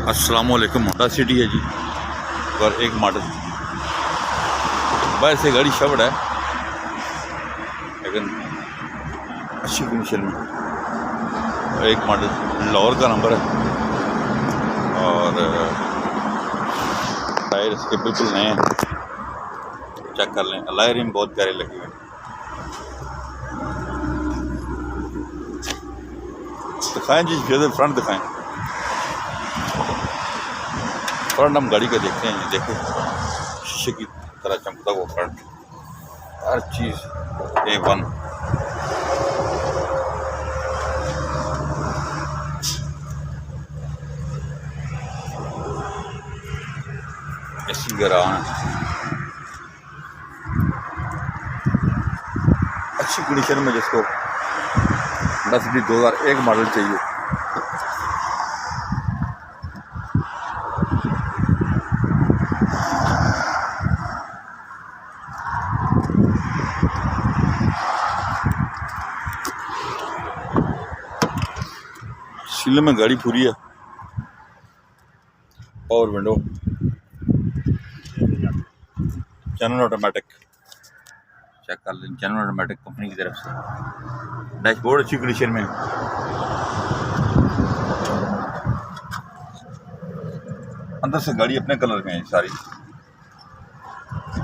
अस्सलामुअलैकुम। Honda city है जी और एक मॉडल बाहर से गाड़ी शवड है लेकिन अच्छी कंडीशन में, और एक मॉडल लाहौर का नंबर है और टायर इसके बिल्कुल नए हैं। चेक कर लें, अलॉय रिम बहुत प्यारे लगे हुए। दिखाएं जी, फ्रंट दिखाएं। फ्रंट हम गाड़ी का देखते हैं, देखें शीशे की तरह चमकता हुआ फ्रंट, हर चीज़ A1। एसी गरान अच्छी कंडीशन में, जिसको होंडा सिटी 2001 मॉडल चाहिए। सील में गाड़ी पूरी है, पावर विंडो, चैनल ऑटोमेटिक। चेक कर लें, चैनल ऑटोमेटिक कंपनी की तरफ से। डैशबोर्ड अच्छी कंडीशन में है। अंदर से गाड़ी अपने कलर में है सारी,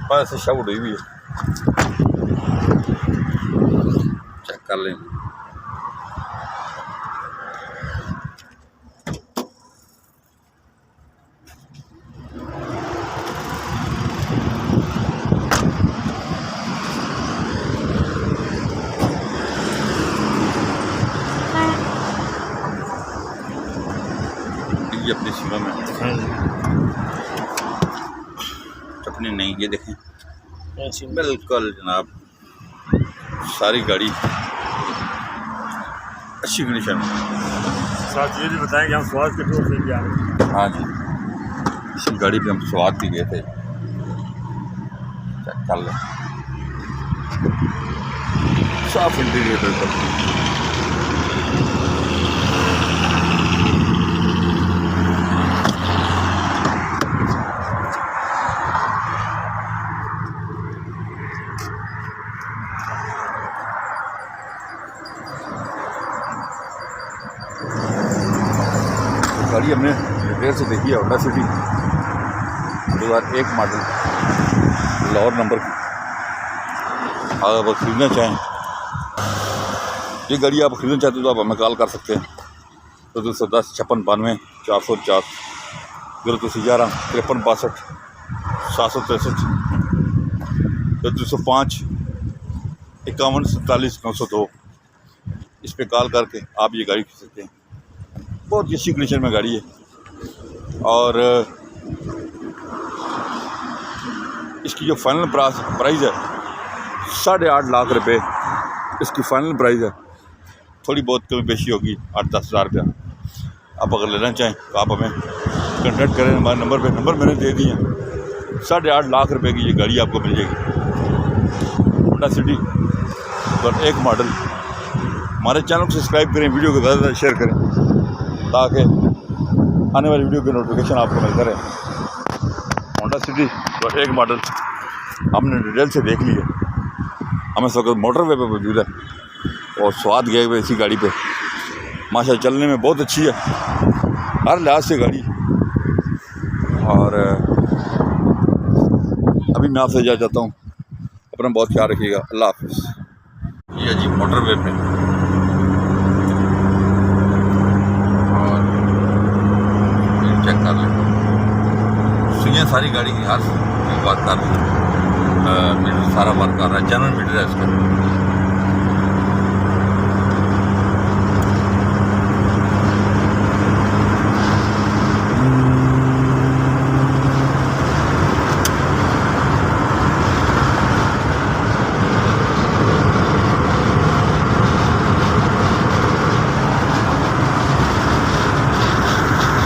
पर से शवड हुई भी है। चेक कर लें। ये अपनी सीमा में चपनी नहीं, ये देखें बिल्कुल जनाब, सारी गाड़ी अच्छी कंडीशन में। साथ ये भी बताएं कि हम स्वाद के टूर से क्या है। हाँ जी, इसी गाड़ी पे हम स्वाद भी गए थे। चेक कर लें, साफ इंटीरियर बिल्कुल। गाड़ी हमने डिटेल से देखी है, Honda City 2001 model Lahore number की। अगर आप खरीदना चाहें, ये गाड़ी आप खरीदना चाहते हो तो आप हमें कॉल कर सकते हैं। तो 210 56 92 404 0211 53 62 763 205 51 47 902। इस पे कॉल करके आप ये गाड़ी खरीद सकते हैं। बहुत अच्छी कंडीशन में गाड़ी है और इसकी जो फाइनल प्राइस है 8.5 लाख रुपए इसकी फाइनल प्राइस है। थोड़ी बहुत कमी पेशी होगी, 8-10 हज़ार रुपया। आप अगर लेना चाहें तो आप हमें कॉन्टैक्ट करें हमारे नंबर पे। नंबर मैंने दे दिए हैं। 8.5 लाख रुपए की ये गाड़ी आपको मिल जाएगी, होंडा सिटी और एक मॉडल। हमारे चैनल को सब्सक्राइब करें, वीडियो को ज़्यादा से ज़्यादा शेयर करें ताकि आने वाली वीडियो की नोटिफिकेशन आपको मिलता रहे। होंडा सिटी और एक मॉडल हमने डिटेल से देख ली है। हम इस वक्त मोटरवे पे मौजूद है और स्वाद गए हुए इसी गाड़ी पे। माशा चलने में बहुत अच्छी है हर लिहाज से गाड़ी। और अभी मैं आपसे जा चाहता हूँ, अपना बहुत ख्याल रखिएगा। अल्लाह हाफिज़। ये जी मोटरवे पे चेक कर लें, सुइयाँ सारी गाड़ी की हर बात कर लें। मीटर सारा वर्क कर रहा है, जनरल मीटर है इसका।